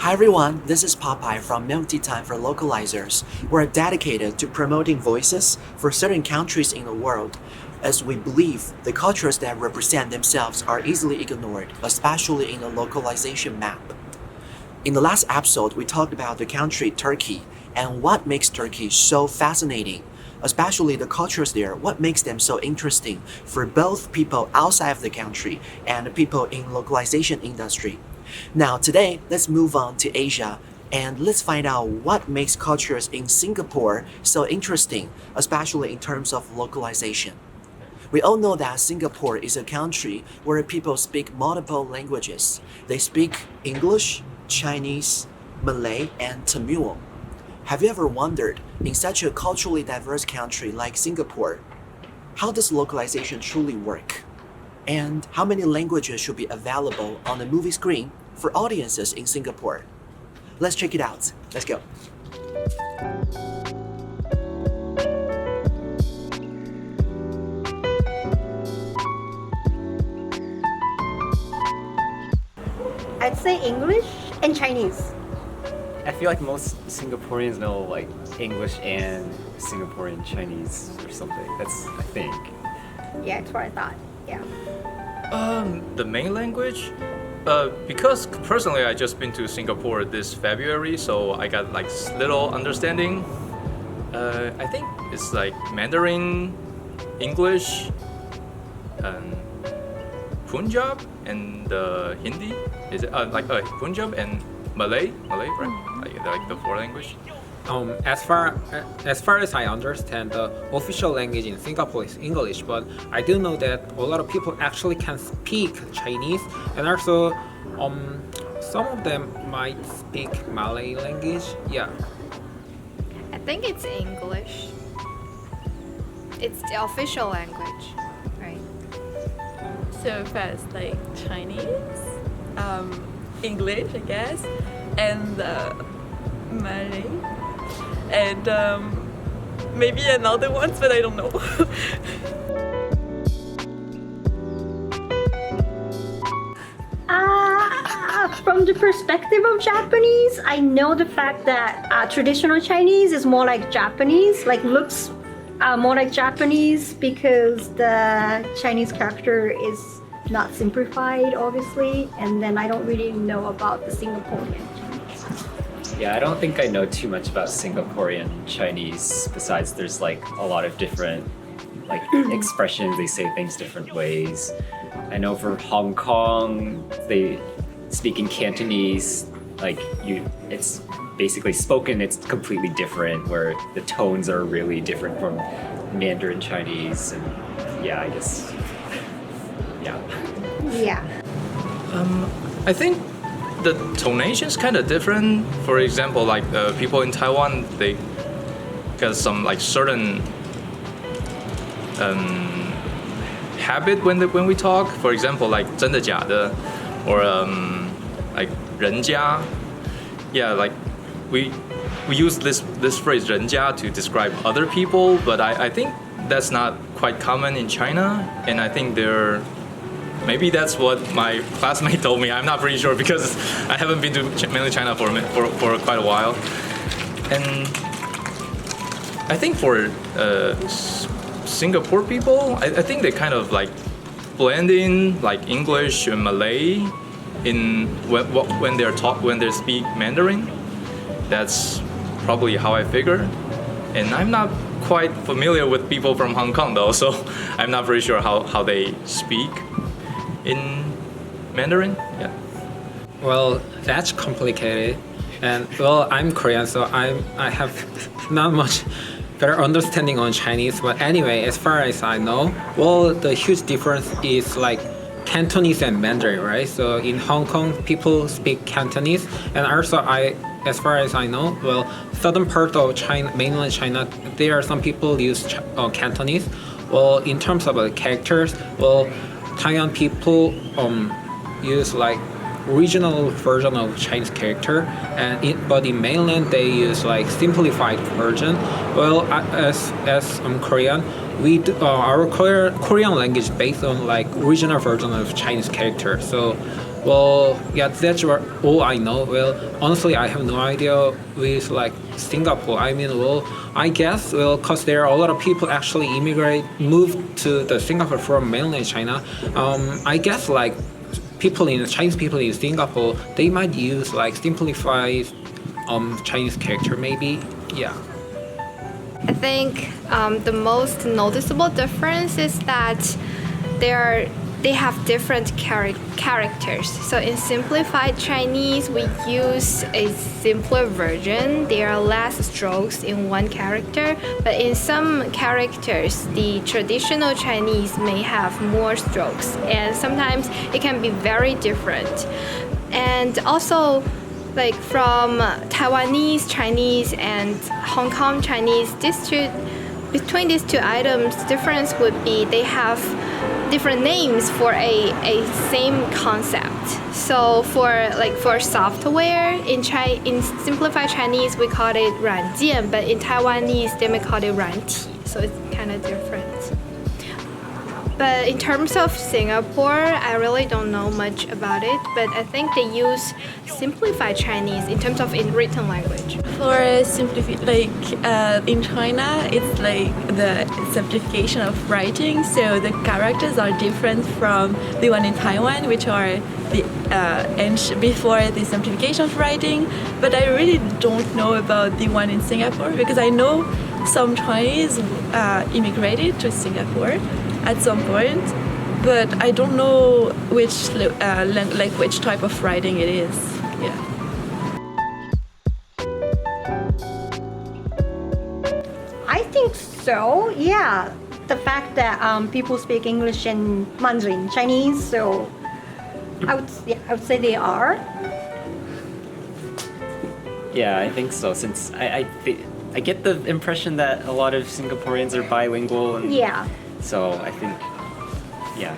Hi everyone, this is Popeye from Milk Tea Time for Localizers. We're dedicated to promoting voices for certain countries in the world, as we believe the cultures that represent themselves are easily ignored, especially in the localization map. In the last episode, we talked about the country Turkey and what makes Turkey so fascinating, especially the cultures there, what makes them so interesting for both people outside of the country and the people in localization industry. Now today, let's move on to Asia and let's find out what makes cultures in Singapore so interesting, especially in terms of localization. We all know that Singapore is a country where people speak multiple languages. They speak English, Chinese, Malay, and Tamil. Have you ever wondered, in such a culturally diverse country like Singapore, how does localization truly work? And how many languages should be available on the movie screen for audiences in Singapore? Let's check it out. Let's go. I'd say English and Chinese. I feel like most Singaporeans know like English and Singaporean Chinese or something. That's I think. Yeah, that's what I thought. Yeah. The main language? Because personally I just been to Singapore this February, so I got like little understanding. I think it's like Mandarin, English, Punjab, and Hindi. Is it Punjab and Malay, right? Like the four language. As far as I understand, the official language in Singapore is English, but I do know that a lot of people actually can speak Chinese, and also some of them might speak Malay language. Yeah. I think it's English. It's the official language, right? So first, like Chinese, English, I guess, and Malay, and maybe another ones, but I don't know. From the perspective of Japanese, I know the fact that traditional Chinese is more like Japanese, like looks more like Japanese because the Chinese character is not simplified, obviously, and then I don't really know about the Singaporean Chinese. Yeah, I don't think I know too much about Singaporean Chinese besides there's like a lot of different like expressions, they say things different ways. I know for Hong Kong, they speak in Cantonese, it's basically spoken, it's completely different where the tones are really different from Mandarin Chinese, and yeah, I guess, yeah. Yeah. I think the tonation is kind of different. For example, like people in Taiwan, they got some like certain habit when we talk. For example, like 真的假的, or like 人家. Yeah, like we use this phrase 人家 to describe other people, but I think that's not quite common in China, and I think maybe that's what my classmate told me. I'm not pretty sure because I haven't been to mainland China for quite a while. And I think for Singapore people, I think they kind of like blend in like English and Malay in when they speak Mandarin. That's probably how I figure. And I'm not quite familiar with people from Hong Kong though, so I'm not very sure how they speak in Mandarin. Yeah. Well, that's complicated, and well, I'm Korean, so I have not much better understanding on Chinese. But anyway, as far as I know, well, the huge difference is like Cantonese and Mandarin, right? So in Hong Kong, people speak Cantonese, and also as far as I know, well, southern part of China, mainland China, there are some people use Cantonese. Well, in terms of characters, well, Taiwan people use like original version of Chinese character, but in mainland they use like simplified version. Well, as Korean, our Korean language based on like original version of Chinese character. So Well, yeah, that's all I know. Well, honestly, I have no idea with like Singapore. I mean, well, I guess, well, cause there are a lot of people actually move to the Singapore from mainland China. I guess like Chinese people in Singapore, they might use like simplified Chinese character maybe. Yeah. I think the most noticeable difference is that they have different characters. So in simplified Chinese, we use a simpler version. There are less strokes in one character, but in some characters, the traditional Chinese may have more strokes, and sometimes it can be very different. And also, like from Taiwanese Chinese and Hong Kong Chinese, between these two items, difference would be they have different names for a same concept. So for software in simplified Chinese we call it 软件, but in Taiwanese they may call it 软体. So it's kind of different. But in terms of Singapore, I really don't know much about it, but I think they use simplified Chinese in terms of in written language. For in China, it's like the simplification of writing. So the characters are different from the one in Taiwan, which are before the simplification of writing. But I really don't know about the one in Singapore because I know some Chinese immigrated to Singapore at some point, but I don't know which which type of writing it is. Yeah. I think so. Yeah, the fact that people speak English and Mandarin Chinese, so I would say they are. Yeah, I think so. Since I get the impression that a lot of Singaporeans are bilingual, and Yeah. so I think, yeah.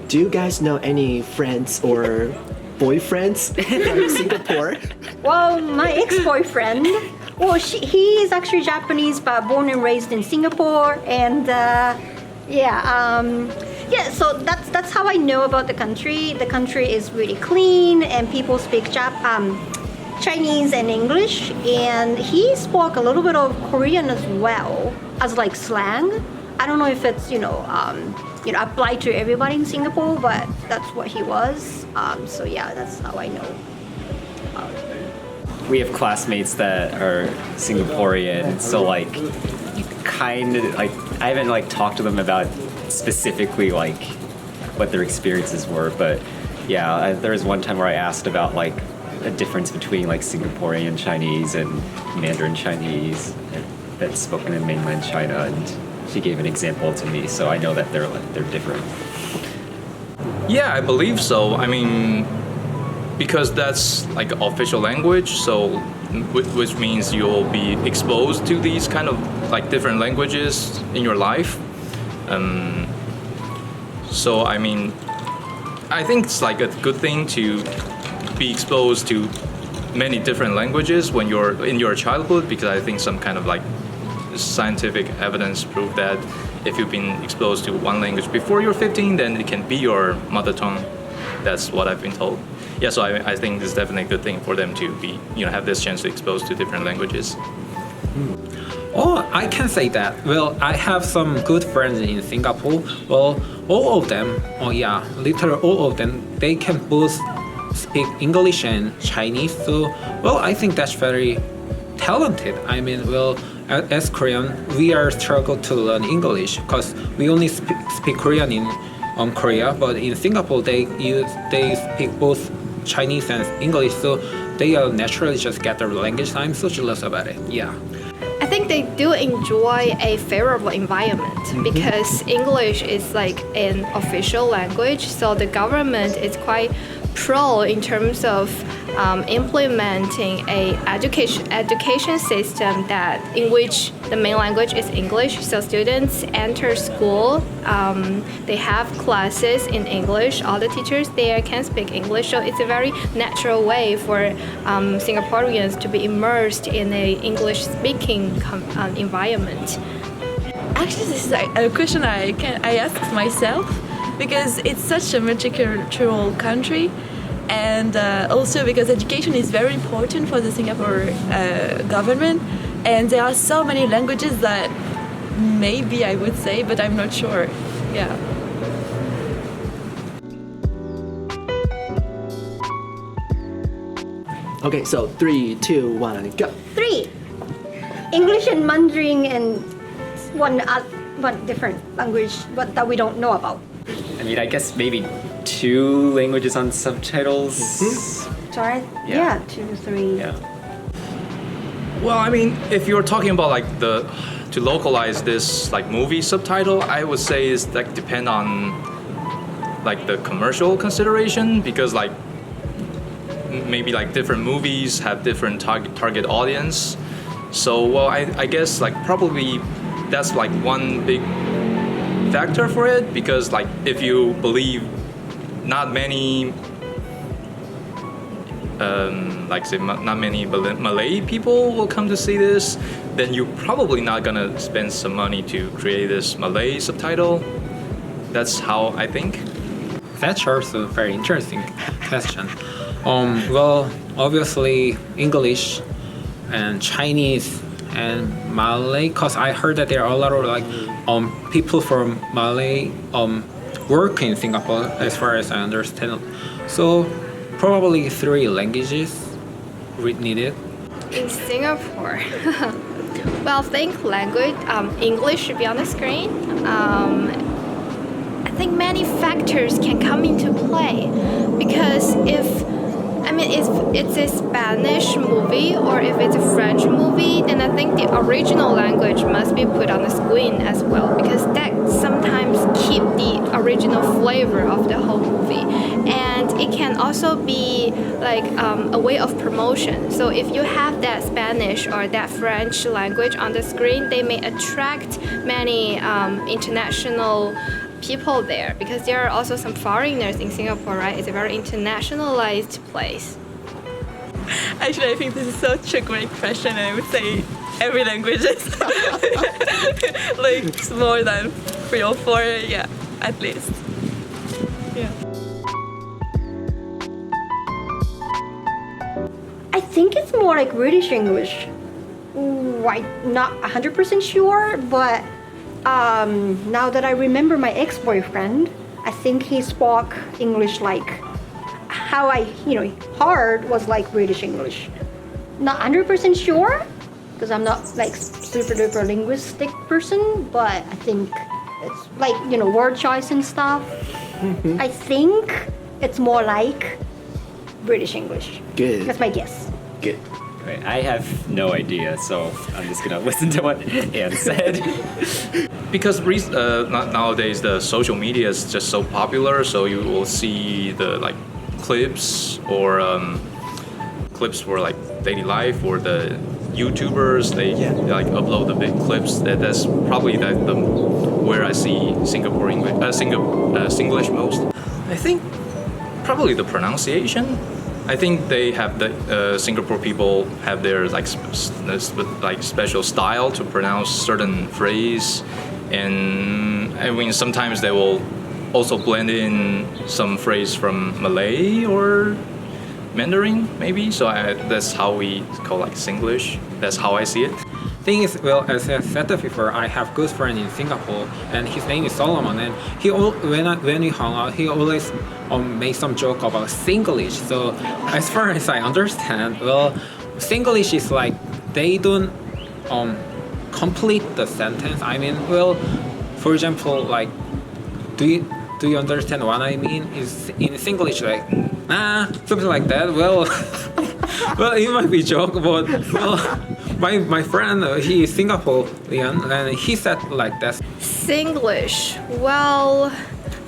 Do you guys know any friends or boyfriends from Singapore? Well, my ex-boyfriend, well, he is actually Japanese, but born and raised in Singapore, and so that's how I know about the country. The country is really clean, and people speak Chinese and English, and he spoke a little bit of Korean as well as like slang. I don't know if it's applied to everybody in Singapore, but that's what he was. So yeah, that's how I know. We have classmates that are Singaporean, so like you kind of like I haven't like talked to them about specifically like what their experiences were, but yeah, there was one time where I asked about like a difference between like Singaporean Chinese and Mandarin Chinese that's spoken in mainland China, and she gave an example to me, so I know that they're different. Yeah, I believe so. I mean, because that's like official language, so which means you'll be exposed to these kind of like different languages in your life. So I mean, I think it's like a good thing to be exposed to many different languages when you're in your childhood, because I think some kind of like scientific evidence prove that if you've been exposed to one language before you're 15, then it can be your mother tongue. That's what I've been told. Yeah, so I think it's definitely a good thing for them to be, have this chance to expose to different languages. Oh, I can say that. Well, I have some good friends in Singapore. Well, all of them, literally all of them, they can both speak English and Chinese. So, well, I think that's very talented. I mean, well, as Korean, we are struggle to learn English because we only speak Korean in Korea, but in Singapore they speak both Chinese and English, so they naturally just get the language. I'm so jealous about it. Yeah. I think they do enjoy a favorable environment because English is like an official language, so the government is quite pro in terms of implementing a education system in which the main language is English. So students enter school, they have classes in English. All the teachers there can speak English, so it's a very natural way for Singaporeans to be immersed in a English-speaking environment. Actually, this is a question I asked myself because it's such a multicultural country. and also because education is very important for the Singapore government, and there are so many languages that maybe I would say, but I'm not sure. Yeah. Okay, so 3, 2, 1, go. 3. English and Mandarin and one different language but that we don't know about. I mean, I guess maybe 2 languages on subtitles. Sorry? Yeah. 2, 3. Yeah. Well, I mean, if you're talking about like to localize this like movie subtitle, I would say is like depend on like the commercial consideration, because like maybe like different movies have different target audience. So well, I guess like probably that's like one big factor for it, because like if you believe not many like say not many Malay people will come to see this, then you're probably not gonna spend some money to create this Malay subtitle. That's how I think. That's also a very interesting question. Well, obviously English and Chinese and Malay, because I heard that there are a lot of like people from Malay work in Singapore, as far as I understand. So probably 3 languages needed. In Singapore, well, I think language, English should be on the screen. I think many factors can come into play, because if it's a Spanish movie or if it's a French movie, then I think the original language must be put on the screen as well, because that sometimes keep the original flavor of the whole movie. And it can also be like a way of promotion. So if you have that Spanish or that French language on the screen, they may attract many international people there, because there are also some foreigners in Singapore, right? It's a very internationalized place. Actually, I think this is such a great question, and I would say every language is like more than 3 or 4, yeah, at least. Yeah. I think it's more like British English. I'm not 100% sure, but now that I remember my ex-boyfriend, I think he spoke English like how I, heard was like British English. Not 100% sure, because I'm not like super duper linguistic person, but I think it's like, word choice and stuff. I think it's more like British English. Good. That's my guess. Good. Right, I have no idea, so I'm just gonna listen to what Anne said. Because nowadays the social media is just so popular, so you will see the like clips or clips for like daily life, or the YouTubers they like upload the big clips. That's probably where I see Singapore English, Singlish most. I think probably the pronunciation. I think they have the Singapore people have their like special style to pronounce certain phrase, and I mean sometimes they will also blend in some phrase from Malay or Mandarin maybe. So that's how we call like Singlish. That's how I see it. Thing is, well, as I said before, I have good friend in Singapore, and his name is Solomon. And when we hung out, he always made some joke about Singlish. So as far as I understand, well, Singlish is like they don't complete the sentence. I mean, well, for example, like, do you understand what I mean? Is in Singlish like something like that? Well, well, it might be joke, but well. My friend, he is Singaporean, and he said like that. Singlish. Well,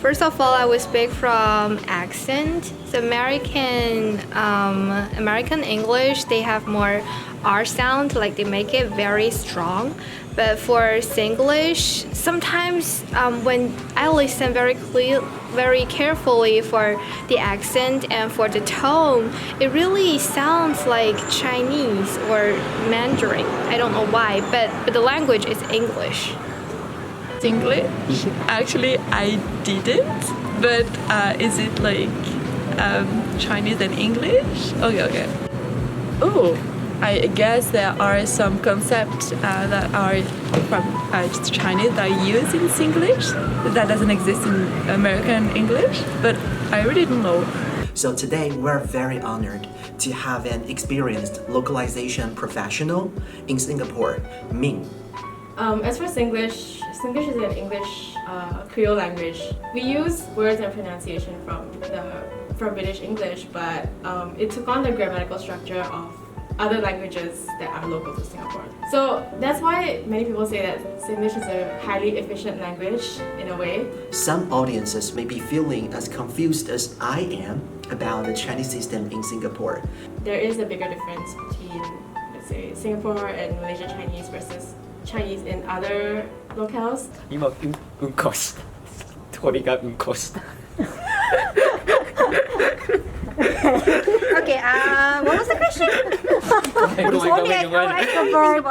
first of all, I would speak from accent. So American English, they have more R sound, like they make it very strong. But for Singlish, sometimes when I listen very carefully for the accent and for the tone, it really sounds like Chinese or Mandarin. I don't know why, but the language is English. English? Actually, I didn't. But is it like Chinese and English? Okay. Oh, I guess there are some concepts that are from Chinese that are used in Singlish that doesn't exist in American English, but I really don't know. So today we're very honored to have an experienced localization professional in Singapore, Ming. As for Singlish, Singlish is an English Creole language. We use words and pronunciation from British English, but it took on the grammatical structure of other languages that are local to Singapore. So that's why many people say that Singlish is a highly efficient language in a way. Some audiences may be feeling as confused as I am about the Chinese system in Singapore. There is a bigger difference between, let's say, Singapore and Malaysia Chinese versus Chinese in other locales. Uncos. Toriga uncos. Okay, what was the question? Go on. I covered